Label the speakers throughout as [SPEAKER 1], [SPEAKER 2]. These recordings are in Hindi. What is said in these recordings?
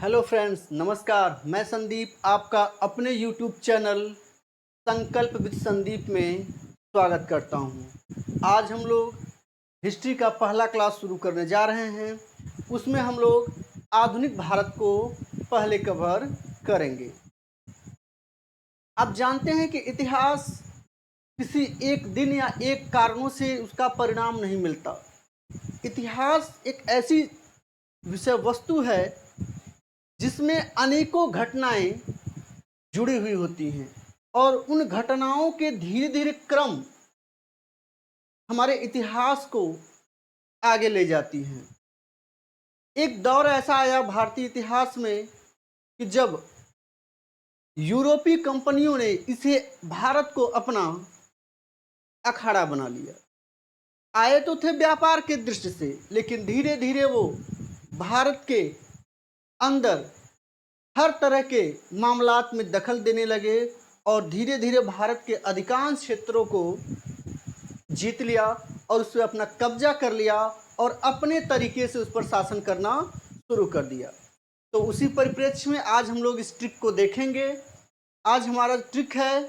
[SPEAKER 1] हेलो फ्रेंड्स, नमस्कार। मैं संदीप आपका अपने यूट्यूब चैनल संकल्प विद संदीप में स्वागत करता हूं। आज हम लोग हिस्ट्री का पहला क्लास शुरू करने जा रहे हैं। उसमें हम लोग आधुनिक भारत को पहले कवर करेंगे। आप जानते हैं कि इतिहास किसी एक दिन या एक कारणों से उसका परिणाम नहीं मिलता। इतिहास एक ऐसी विषय वस्तु है जिसमें अनेकों घटनाएं जुड़ी हुई होती हैं और उन घटनाओं के धीरे धीरे क्रम हमारे इतिहास को आगे ले जाती हैं। एक दौर ऐसा आया भारतीय इतिहास में कि जब यूरोपीय कंपनियों ने इसे भारत को अपना अखाड़ा बना लिया। आए तो थे व्यापार के दृष्टि से, लेकिन धीरे धीरे वो भारत के अंदर हर तरह के मामलात में दखल देने लगे और धीरे धीरे भारत के अधिकांश क्षेत्रों को जीत लिया और उस पर अपना कब्जा कर लिया और अपने तरीके से उस पर शासन करना शुरू कर दिया। तो उसी परिप्रेक्ष्य में आज हम लोग इस ट्रिक को देखेंगे। आज हमारा ट्रिक है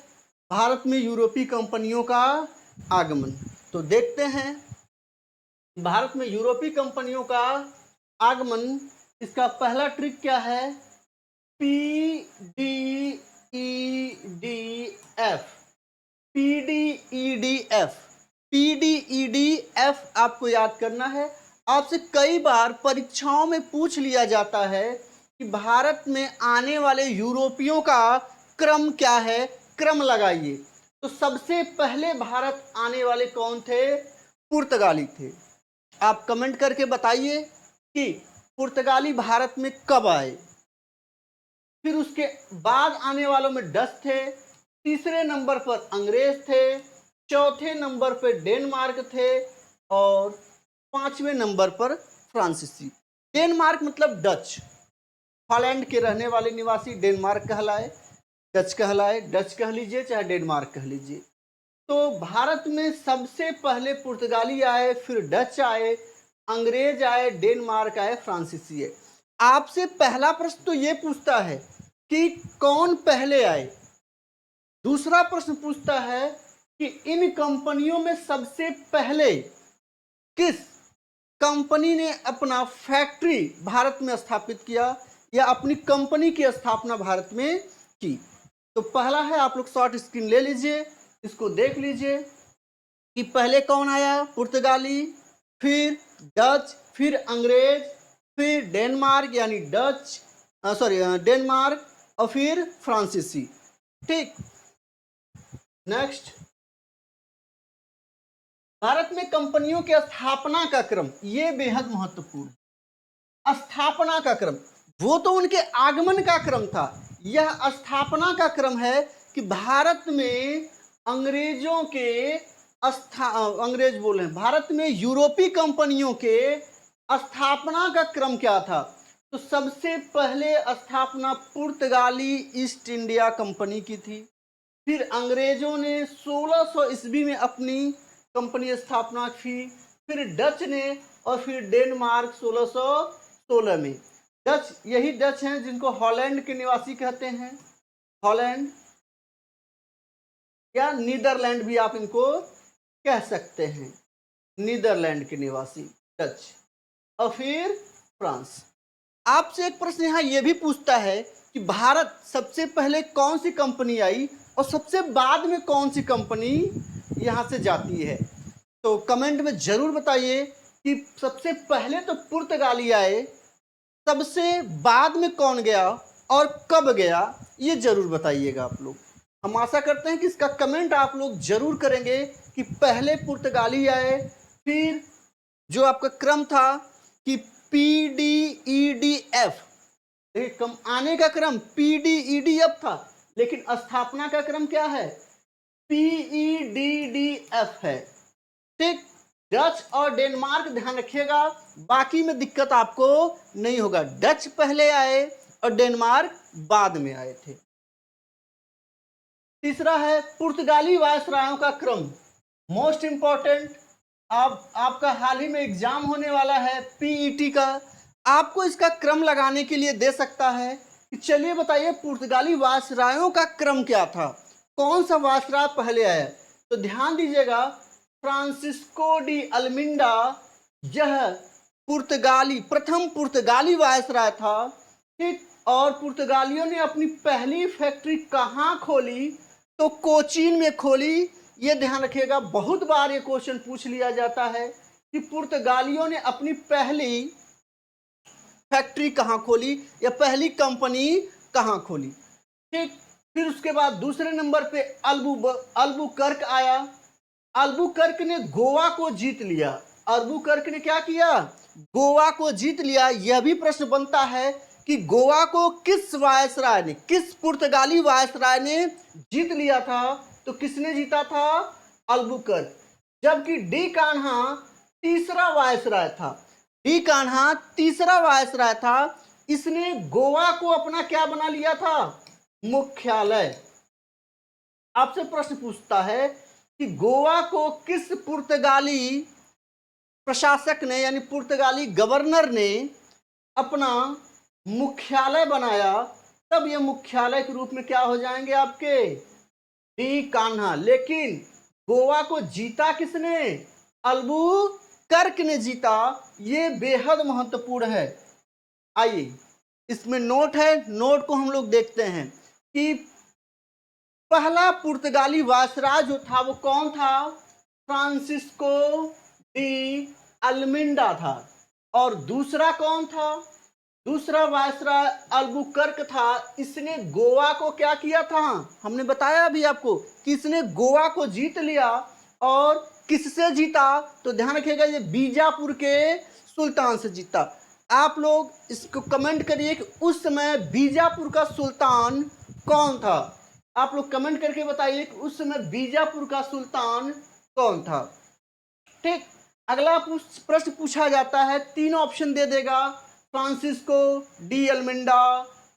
[SPEAKER 1] भारत में यूरोपीय कंपनियों का आगमन। तो देखते हैं भारत में यूरोपीय कंपनियों का आगमन। इसका पहला ट्रिक क्या है? PDEDF। PDEDF PDEDF आपको याद करना है। आपसे कई बार परीक्षाओं में पूछ लिया जाता है कि भारत में आने वाले यूरोपियों का क्रम क्या है, क्रम लगाइए। तो सबसे पहले भारत आने वाले कौन थे? पुर्तगाली थे। आप कमेंट करके बताइए कि पुर्तगाली भारत में कब आए। फिर उसके बाद आने वालों में डच थे, तीसरे नंबर पर अंग्रेज थे, चौथे नंबर पर डेनमार्क थे और पांचवें नंबर पर फ्रांसीसी। डेनमार्क मतलब डच, हॉलैंड के रहने वाले निवासी डेनमार्क कहलाए, डच कहलाए, डच कह लीजिए चाहे डेनमार्क कह लीजिए। तो भारत में सबसे पहले पुर्तगाली आए, फिर डच आए, अंग्रेज आए, डेनमार्क आए, फ्रांसीसी आए। आपसे पहला प्रश्न तो ये पूछता है कि कौन पहले आए। दूसरा प्रश्न पूछता है कि इन कंपनियों में सबसे पहले किस कंपनी ने अपना फैक्ट्री भारत में स्थापित किया या अपनी कंपनी की स्थापना भारत में की। तो पहला है, आप लोग शॉर्ट स्क्रीन ले लीजिए, इसको देख लीजिए कि पहले कौन आया? पुर्तगाली, फिर डच, फिर अंग्रेज, फिर डेनमार्क यानी डच डेनमार्क और फिर फ्रांसीसी। ठीक, नेक्स्ट, भारत में कंपनियों की स्थापना का क्रम, ये बेहद महत्वपूर्ण है। स्थापना का क्रम, वो तो उनके आगमन का क्रम था, यह स्थापना का क्रम है कि भारत में अंग्रेजों के अंग्रेज बोल रहे हैं, भारत में यूरोपीय कंपनियों के स्थापना का क्रम क्या था? तो सबसे पहले स्थापना पुर्तगाली ईस्ट इंडिया कंपनी की थी। फिर अंग्रेजों ने 1600 ईस्वी में अपनी कंपनी स्थापना की, फिर डच ने और फिर डेनमार्क 1616 में। डच, यही डच हैं जिनको हॉलैंड के निवासी कहते हैं, हॉलैंड या नीदरलैंड भी आप इनको कह सकते हैं, नीदरलैंड के निवासी डच। और फिर फ्रांस। आपसे एक प्रश्न यहाँ यह भी पूछता है कि भारत सबसे पहले कौन सी कंपनी आई और सबसे बाद में कौन सी कंपनी यहाँ से जाती है। तो कमेंट में जरूर बताइए कि सबसे पहले तो पुर्तगाली आए, सबसे बाद में कौन गया और कब गया, ये जरूर बताइएगा आप लोग। हम आशा करते हैं कि इसका कमेंट आप लोग जरूर करेंगे कि पहले पुर्तगाली आए, फिर जो आपका क्रम था कि PDEDF, देखिए कम आने का क्रम PDEDF था, लेकिन स्थापना का क्रम क्या है? PEDDF है। ठीक, डच और डेनमार्क ध्यान रखिएगा, बाकी में दिक्कत आपको नहीं होगा। डच पहले आए और डेनमार्क बाद में आए थे। तीसरा है पुर्तगाली वायसरायों का क्रम, मोस्ट इंपॉर्टेंट। आपका हाल ही में एग्जाम होने वाला है PET का, आपको इसका क्रम लगाने के लिए दे सकता है कि चलिए बताइए पुर्तगाली वायसरायों का क्रम क्या था, कौन सा वायसराय पहले आया। तो ध्यान दीजिएगा, फ्रांसिस्को डी अल्मिंडा यह प्रथम पुर्तगाली वायसराय था। ठीक, और पुर्तगालियों ने अपनी पहली फैक्ट्री कहाँ खोली, तो कोचीन में खोली। ये ध्यान रखिएगा, बहुत बार ये क्वेश्चन पूछ लिया जाता है कि पुर्तगालियों ने अपनी पहली फैक्ट्री कहाँ खोली या पहली कंपनी कहाँ खोली। ठीक, फिर उसके बाद दूसरे नंबर पे अल्बुकर्क आया। अल्बुकर्क ने गोवा को जीत लिया। अल्बुकर्क ने क्या किया, गोवा को जीत लिया। यह भी प्रश्न बनता है कि गोवा को किस वायसराय ने, किस पुर्तगाली वायसराय ने जीत लिया था, तो किसने जीता था, अल्बुकर्क। जबकि डी कान्हा तीसरा वायसराय था। डी कान्हा तीसरा वायसराय था। इसने गोवा को अपना क्या बना लिया था, मुख्यालय। आपसे प्रश्न पूछता है कि गोवा को किस पुर्तगाली प्रशासक ने यानी पुर्तगाली गवर्नर ने अपना मुख्यालय बनाया, तब ये मुख्यालय के रूप में क्या हो जाएंगे आपके, डी कान्हा। लेकिन गोवा को जीता किसने, अल्बुकर्क ने जीता। ये बेहद महत्वपूर्ण है। आइए इसमें नोट है, नोट को हम लोग देखते हैं कि पहला पुर्तगाली वायसराय जो था वो कौन था, फ्रांसिस्को डी अल्मिंडा था। और दूसरा कौन था, दूसरा वायसराय अल्बुकर्क था। इसने गोवा को क्या किया था, हमने बताया अभी आपको कि इसने गोवा को जीत लिया। और किससे जीता, तो ध्यान रखिएगा ये बीजापुर के सुल्तान से जीता। आप लोग इसको कमेंट करिए कि उस समय बीजापुर का सुल्तान कौन था। आप लोग कमेंट करके बताइए कि उस समय बीजापुर का सुल्तान कौन था। ठीक, अगला प्रश्न पूछा जाता है, तीन ऑप्शन दे देगा, फ्रांसिस्को डी अल्मिंडा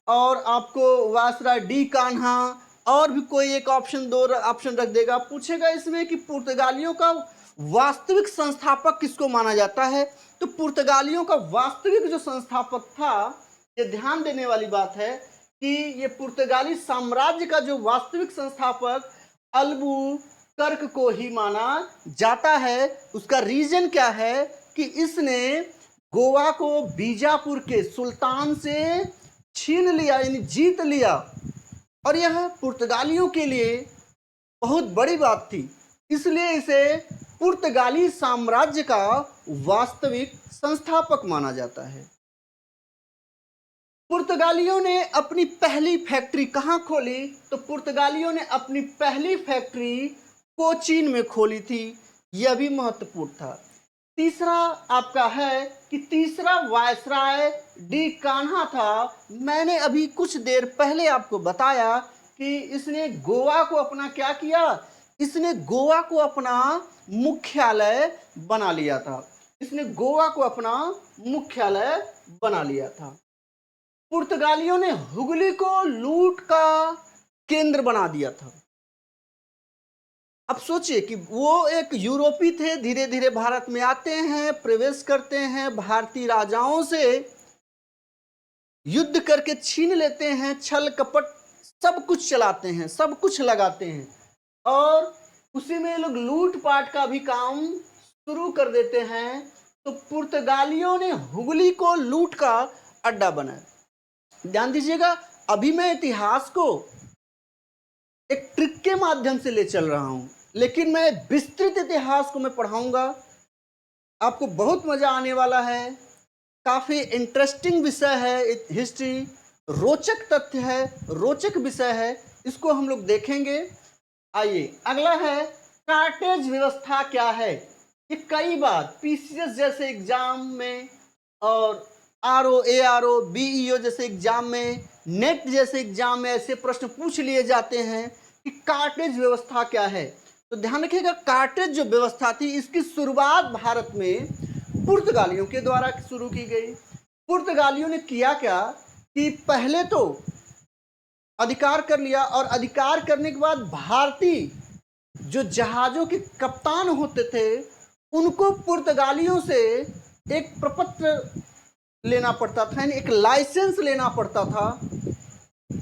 [SPEAKER 1] और आपको वायसराय डी कान्हा, और भी कोई एक ऑप्शन, दो ऑप्शन रख देगा। पूछेगा इसमें कि पुर्तगालियों का वास्तविक संस्थापक किसको माना जाता है। तो पुर्तगालियों का वास्तविक जो संस्थापक था, ये ध्यान देने वाली बात है कि ये पुर्तगाली साम्राज्य का जो वास्तविक संस्थापक अल्बुकर्क को ही माना जाता है। उसका रीजन क्या है कि इसने गोवा को बीजापुर के सुल्तान से छीन लिया यानी जीत लिया। और यह पुर्तगालियों के लिए बहुत बड़ी बात थी, इसलिए इसे पुर्तगाली साम्राज्य का वास्तविक संस्थापक माना जाता है। पुर्तगालियों ने अपनी पहली फैक्ट्री कहाँ खोली, तो पुर्तगालियों ने अपनी पहली फैक्ट्री कोचीन में खोली थी। यह भी महत्वपूर्ण था। तीसरा आपका है कि तीसरा वायसराय डी कान्हा था। मैंने अभी कुछ देर पहले आपको बताया कि इसने गोवा को अपना क्या किया, इसने गोवा को अपना मुख्यालय बना लिया था। इसने गोवा को अपना मुख्यालय बना लिया था। पुर्तगालियों ने हुगली को लूट का केंद्र बना दिया था। अब सोचिए कि वो एक यूरोपी थे, धीरे धीरे भारत में आते हैं, प्रवेश करते हैं, भारतीय राजाओं से युद्ध करके छीन लेते हैं, छल कपट सब कुछ चलाते हैं, सब कुछ लगाते हैं, और उसी में लोग लूटपाट का भी काम शुरू कर देते हैं। तो पुर्तगालियों ने हुगली को लूट का अड्डा बनाया। ध्यान दीजिएगा, अभी मैं इतिहास को एक ट्रिक के माध्यम से ले चल रहा हूं, लेकिन मैं विस्तृत इतिहास को मैं पढ़ाऊंगा, आपको बहुत मजा आने वाला है। काफी इंटरेस्टिंग विषय है हिस्ट्री, रोचक तथ्य है, रोचक विषय है, इसको हम लोग देखेंगे। आइए अगला है, कार्टेज व्यवस्था क्या है। ये कई बार पीसीएस जैसे एग्जाम में और आरओ एआरओ बीईओ जैसे एग्जाम में, नेट जैसे एग्जाम में ऐसे प्रश्न पूछ लिए जाते हैं कि कार्टेज व्यवस्था क्या है। तो ध्यान रखिएगा, कार्टेज जो व्यवस्था थी इसकी शुरुआत भारत में पुर्तगालियों के द्वारा शुरू की गई। पुर्तगालियों ने किया क्या कि पहले तो अधिकार कर लिया, और अधिकार करने के बाद भारतीय जो जहाजों के कप्तान होते थे उनको पुर्तगालियों से एक प्रपत्र लेना पड़ता था, यानी एक लाइसेंस लेना पड़ता था।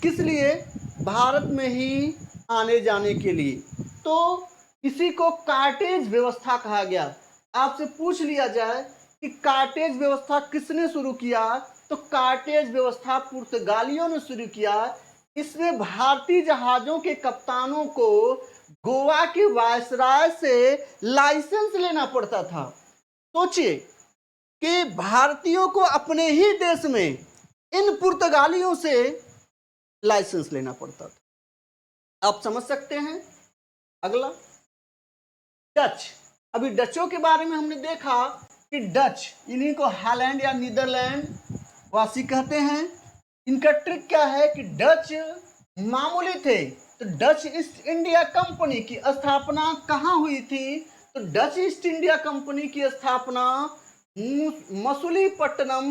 [SPEAKER 1] किस लिए? भारत में ही आने जाने के लिए। तो इसी को कार्टेज व्यवस्था कहा गया। आपसे पूछ लिया जाए कि कार्टेज व्यवस्था किसने शुरू किया, तो कार्टेज व्यवस्था पुर्तगालियों ने शुरू किया। इसमें भारतीय जहाजों के कप्तानों को गोवा के वायसराय से लाइसेंस लेना पड़ता था। सोचिए कि भारतीयों को अपने ही देश में इन पुर्तगालियों से लाइसेंस लेना पड़ता था। आप समझ सकते हैं। अगला डच। अभी डचों के बारे में हमने देखा कि डच, इन्हीं को हॉलैंड या नीदरलैंड वासी कहते हैं। इनका ट्रिक क्या है कि डच मामूली थे। तो डच ईस्ट इंडिया कंपनी की स्थापना कहाँ हुई थी? तो डच ईस्ट इंडिया कंपनी की स्थापना मसूलीपट्टनम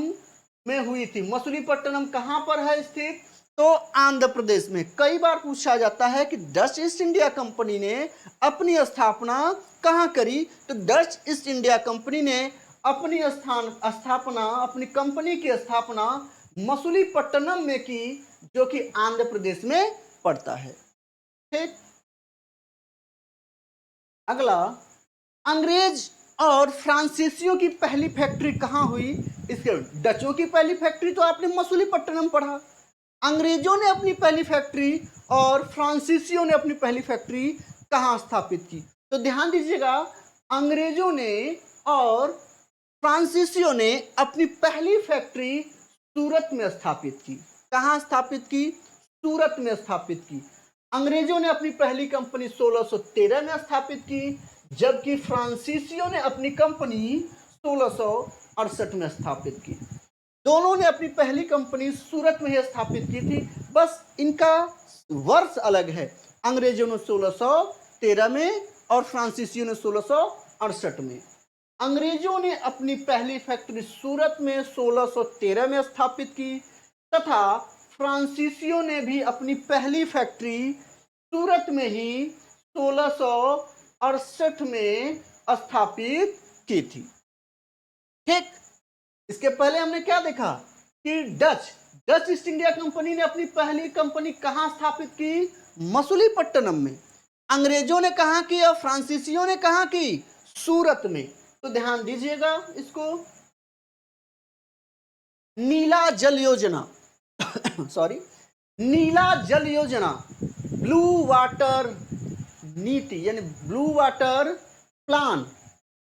[SPEAKER 1] में हुई थी। मसूलीपट्टनम कहाँ पर है स्थित? तो आंध्र प्रदेश में। कई बार पूछा जाता है कि डच ईस्ट इंडिया कंपनी ने अपनी स्थापना कहाँ करी? तो डच ईस्ट इंडिया कंपनी ने अपनी स्थापना, अपनी कंपनी की स्थापना मसूलीपट्टनम में की, जो कि आंध्र प्रदेश में पड़ता है। ठीक। अगला, अंग्रेज और फ्रांसीसियों की पहली फैक्ट्री कहाँ हुई? इसके डचों की पहली फैक्ट्री तो आपने मसूलीपट्टनम पढ़ा। अंग्रेजों ने अपनी पहली फैक्ट्री और फ्रांसीसियों ने अपनी पहली फैक्ट्री कहाँ स्थापित की? तो ध्यान दीजिएगा, अंग्रेजों ने और फ्रांसीसियों ने अपनी पहली फैक्ट्री सूरत में स्थापित की। कहाँ स्थापित की? सूरत में स्थापित की। अंग्रेजों ने अपनी पहली कंपनी 1613 में स्थापित की, जबकि फ्रांसीसियों ने अपनी कंपनी 1668 में स्थापित की। दोनों ने अपनी पहली कंपनी सूरत में ही स्थापित की थी, बस इनका वर्ष अलग है। अंग्रेजों ने 1613 में और फ्रांसीसियों ने 1668 में। अंग्रेजों ने अपनी पहली फैक्ट्री सूरत में 1613 में स्थापित की तथा फ्रांसीसियों ने भी अपनी पहली फैक्ट्री सूरत में ही 1668 में स्थापित की थी। ठीक। इसके पहले हमने क्या देखा कि डच ईस्ट इंडिया कंपनी ने अपनी पहली कंपनी कहां स्थापित की? मसूलीपट्टनम में। अंग्रेजों ने कहां की और फ्रांसीसियों ने कहां की? सूरत में। तो ध्यान दीजिएगा इसको। नीला जल योजना सॉरी, नीला जल योजना, ब्लू वाटर नीति यानी ब्लू वाटर प्लान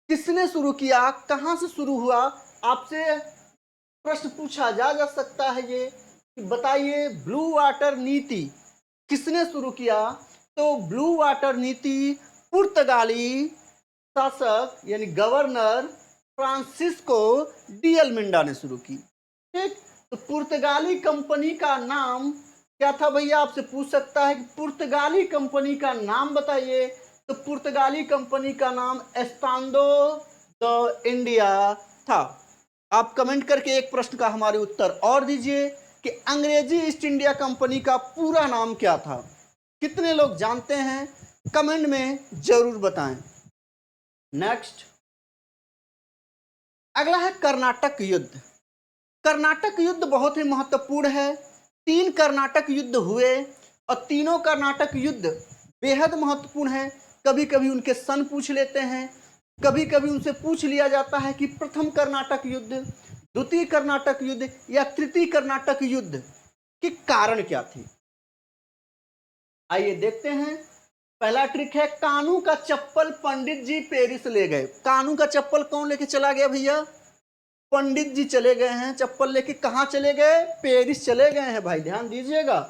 [SPEAKER 1] किसने शुरू किया? कहां से शुरू हुआ? आपसे प्रश्न पूछा जा सकता है ये कि बताइए ब्लू वाटर नीति किसने शुरू किया? तो ब्लू वाटर नीति पुर्तगाली शासक यानी गवर्नर फ्रांसिस्को डी अल्मेंडा ने शुरू की। ठीक। तो पुर्तगाली कंपनी का नाम क्या था भैया? आपसे पूछ सकता है कि पुर्तगाली कंपनी का नाम बताइए। तो पुर्तगाली कंपनी का नाम एस्तांडो द इंडिया था। आप कमेंट करके एक प्रश्न का हमारे उत्तर और दीजिए कि अंग्रेजी ईस्ट इंडिया कंपनी का पूरा नाम क्या था? कितने लोग जानते हैं? कमेंट में जरूर बताएं। नेक्स्ट, अगला है कर्नाटक युद्ध। कर्नाटक युद्ध बहुत ही महत्वपूर्ण है। 3 कर्नाटक युद्ध हुए और तीनों कर्नाटक युद्ध बेहद महत्वपूर्ण है। कभी कभी उनके सन पूछ लेते हैं, कभी कभी उनसे पूछ लिया जाता है कि प्रथम कर्नाटक युद्ध, द्वितीय कर्नाटक युद्ध या तृतीय कर्नाटक युद्ध के कारण क्या थे। आइए देखते हैं। पहला ट्रिक है, कानू का चप्पल पंडित जी पेरिस ले गए। कानू का चप्पल कौन लेके चला गया भैया? पंडित जी चले गए हैं। चप्पल लेके कहां चले गए? पेरिस चले गए हैं भाई, ध्यान दीजिएगा।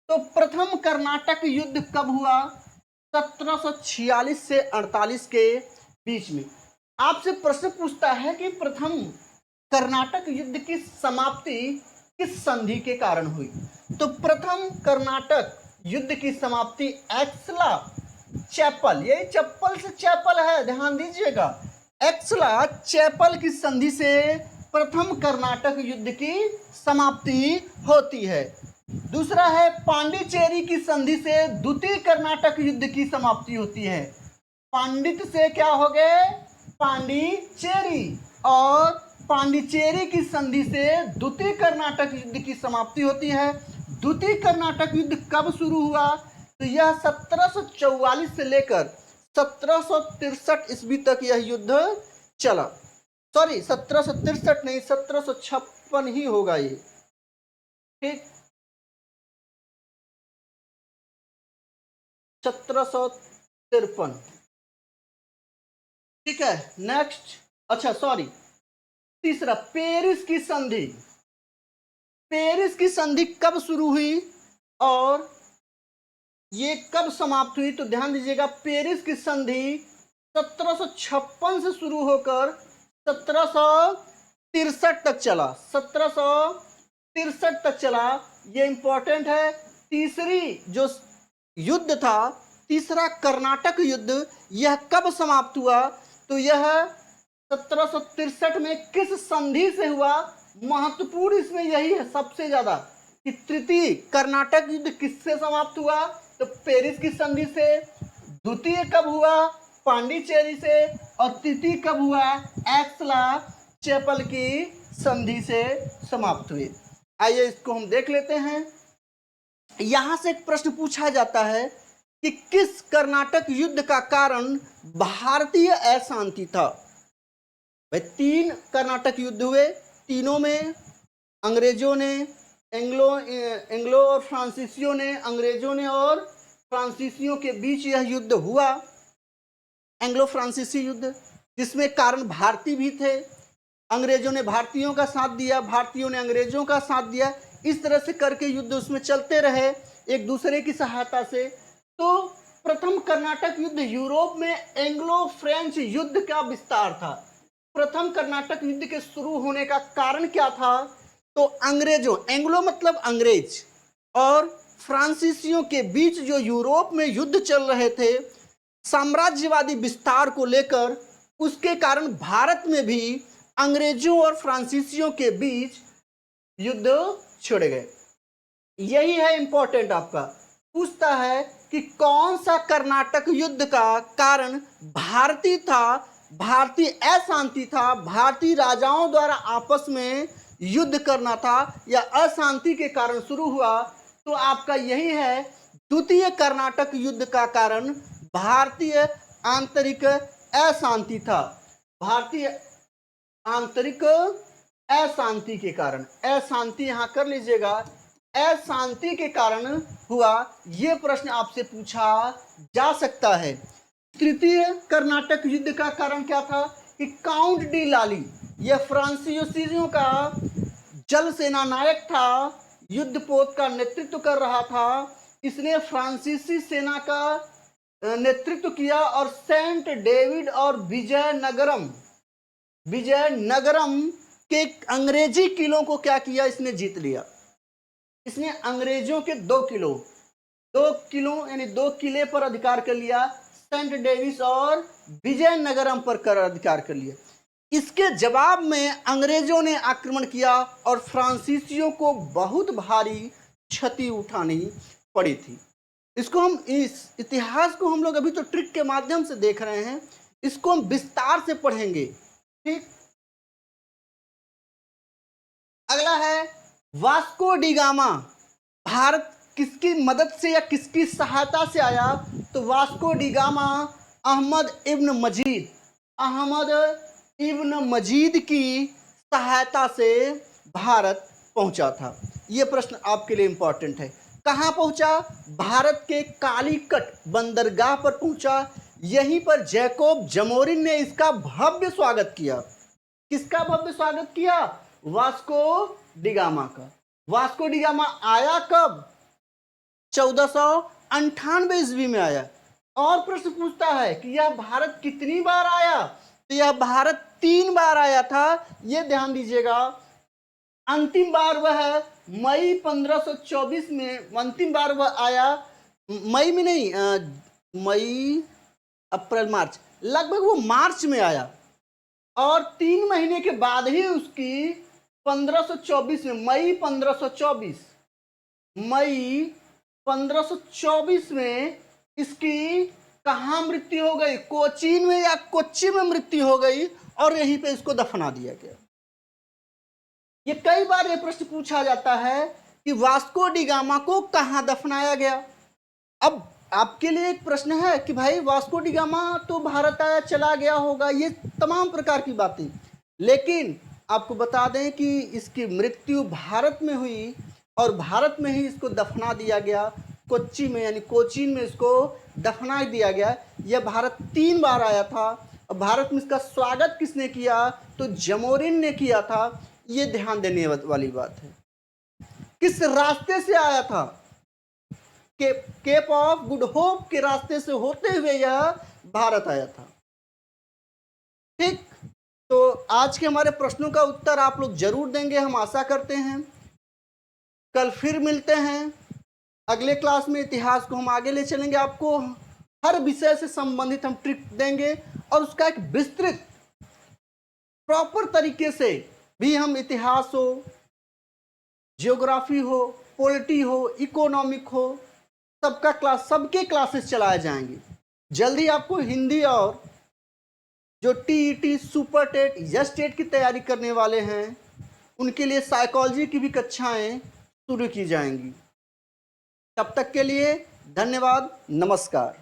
[SPEAKER 1] तो प्रथम कर्नाटक युद्ध कब हुआ? 1746 से 48 के बीच में। आपसे प्रश्न पूछता है कि प्रथम कर्नाटक युद्ध की समाप्ति किस संधि के कारण हुई? तो प्रथम कर्नाटक युद्ध की समाप्ति एक्सला चैपल, ये चप्पल से चैपल है, ध्यान दीजिएगा। एक्सला चैपल की संधि से प्रथम कर्नाटक युद्ध की समाप्ति होती है। दूसरा है, पांडिचेरी की संधि से द्वितीय कर्नाटक युद्ध की समाप्ति होती है। पांडित से क्या हो गए? पांडिचेरी, और पांडिचेरी की संधि से द्वितीय कर्नाटक युद्ध की समाप्ति होती है। द्वितीय कर्नाटक युद्ध कब शुरू हुआ? तो यह 1744 से लेकर 1763 ईस्वी तक यह युद्ध चला। सॉरी, 1763 नहीं, 1756 ही होगा ये। ठीक, 1753। ठीक है, नेक्स्ट। अच्छा सॉरी, तीसरा, पेरिस की संधि। पेरिस की संधि कब शुरू हुई और ये कब समाप्त हुई? तो ध्यान दीजिएगा, पेरिस की संधि 1756 से शुरू होकर 1763 तक चला। 1763 तक चला, ये इंपॉर्टेंट है। तीसरी जो युद्ध था, तीसरा कर्नाटक युद्ध, यह कब समाप्त हुआ? तो यह 1763 में किस संधि से हुआ? महत्वपूर्ण इसमें यही है सबसे ज्यादा कि तृतीय कर्नाटक युद्ध किससे समाप्त हुआ? तो पेरिस की संधि से। द्वितीय कब हुआ? पांडिचेरी से। और तृतीय कब हुआ? एक्सला चैपल की संधि से समाप्त हुई। आइए इसको हम देख लेते हैं। यहां से एक प्रश्न पूछा जाता है कि किस कर्नाटक युद्ध का कारण भारतीय अशांति था? भाई 3 कर्नाटक युद्ध हुए, तीनों में अंग्रेजों ने, एंग्लो और फ्रांसीसियों ने, अंग्रेजों ने और फ्रांसीसियों के बीच यह युद्ध हुआ, एंग्लो फ्रांसीसी युद्ध, जिसमें कारण भारतीय भी थे। अंग्रेजों ने भारतीयों का साथ दिया, भारतीयों ने अंग्रेजों का साथ दिया, इस तरह से करके युद्ध उसमें चलते रहे एक दूसरे की सहायता से। तो प्रथम कर्नाटक युद्ध यूरोप में एंग्लो फ्रेंच युद्ध का विस्तार था। प्रथम कर्नाटक युद्ध के शुरू होने का कारण क्या था? तो अंग्रेजों, एंग्लो मतलब अंग्रेज, और फ्रांसीसियों के बीच जो यूरोप में युद्ध चल रहे थे साम्राज्यवादी विस्तार को लेकर, उसके कारण भारत में भी अंग्रेजों और फ्रांसीसियों के बीच युद्ध छिड़ गए। यही है इंपॉर्टेंट आपका। पूछता है कि कौन सा कर्नाटक युद्ध का कारण भारतीय था, भारतीय अशांति था, भारतीय राजाओं द्वारा आपस में युद्ध करना था या अशांति के कारण शुरू हुआ? तो आपका यही है, द्वितीय कर्नाटक युद्ध का कारण भारतीय आंतरिक अशांति था। भारतीय आंतरिक अशांति के कारण, अशांति यहां कर लीजिएगा, अशांति के कारण हुआ। यह प्रश्न आपसे पूछा जा सकता है। तृतीय कर्नाटक युद्ध का कारण क्या था? कि काउंट डी लाली, यह फ्रांसीसियों का जल सेना नायक था, युद्धपोत का नेतृत्व कर रहा था। इसने फ्रांसीसी सेना का नेतृत्व किया और सेंट डेविड और विजयनगरम के अंग्रेजी किलों को क्या किया? इसने जीत लिया। इसने अंग्रेजों के 2 किलों यानी 2 किले पर अधिकार कर लिया, सेंट डेविस और विजयनगरम पर कर अधिकार कर लिया। इसके जवाब में अंग्रेजों ने आक्रमण किया और फ्रांसीसियों को बहुत भारी क्षति उठानी पड़ी थी। इसको हम, इस इतिहास को हम लोग अभी तो ट्रिक के माध्यम से देख रहे हैं, इसको हम विस्तार से पढ़ेंगे। ठीक, अगला है वास्को डी गामा। भारत किसकी मदद से या किसकी सहायता से आया? तो वास्को डी गामा अहमद इब्न मजीद की सहायता से भारत पहुंचा था। यह प्रश्न आपके लिए इंपॉर्टेंट है। कहां पहुंचा? भारत के कालीकट बंदरगाह पर पहुंचा। यहीं पर जैकोब जमोरिन ने इसका भव्य स्वागत किया। किसका भव्य स्वागत किया? वास्को डी गामा का। वास्को डी गामा आया कब? 1498 ईस्वी में आया। और प्रश्न पूछता है कि यह भारत कितनी बार आया? तो यह भारत 3 बार आया था। यह ध्यान दीजिएगा। अंतिम बार वह मई 1524 में, अंतिम बार वह आया मई में नहीं, मई अप्रैल मार्च, लगभग वो मार्च में आया। और 3 महीने के बाद ही उसकी 1524 में, मई 1524 में इसकी कहाँ मृत्यु हो गई? कोचीन में या कोच्चि में मृत्यु हो गई और यहीं पे इसको दफना दिया गया। ये कई बार ये प्रश्न पूछा जाता है कि वास्को डी गामा को कहाँ दफनाया गया। अब आपके लिए एक प्रश्न है कि भाई वास्को डी गामा तो भारत आया चला गया होगा, ये तमाम प्रकार की बातें, लेकिन आपको बता दें कि इसकी मृत्यु भारत में हुई और भारत में ही इसको दफना दिया गया। कोच्चि में यानी कोचीन में इसको दफना दिया गया। यह भारत 3 बार आया था और भारत में इसका स्वागत किसने किया, तो जमोरिन ने किया था। ये ध्यान देने वाली बात है। किस रास्ते से आया था, केप ऑफ गुड होप के रास्ते से होते हुए यह भारत आया था। ठीक, तो आज के हमारे प्रश्नों का उत्तर आप लोग जरूर देंगे, हम आशा करते हैं। कल फिर मिलते हैं। अगले क्लास में इतिहास को हम आगे ले चलेंगे। आपको हर विषय से संबंधित हम ट्रिक देंगे और उसका एक विस्तृत प्रॉपर तरीके से भी हम इतिहास हो, जियोग्राफी हो, पॉलिटी हो, इकोनॉमिक हो, सबके क्लासेस चलाए जाएंगे। जल्दी आपको हिंदी और जो टीईटी, सुपर टेट, यस टेट की तैयारी करने वाले हैं उनके लिए साइकोलॉजी की भी कक्षाएं शुरू की जाएंगी। तब तक के लिए धन्यवाद, नमस्कार।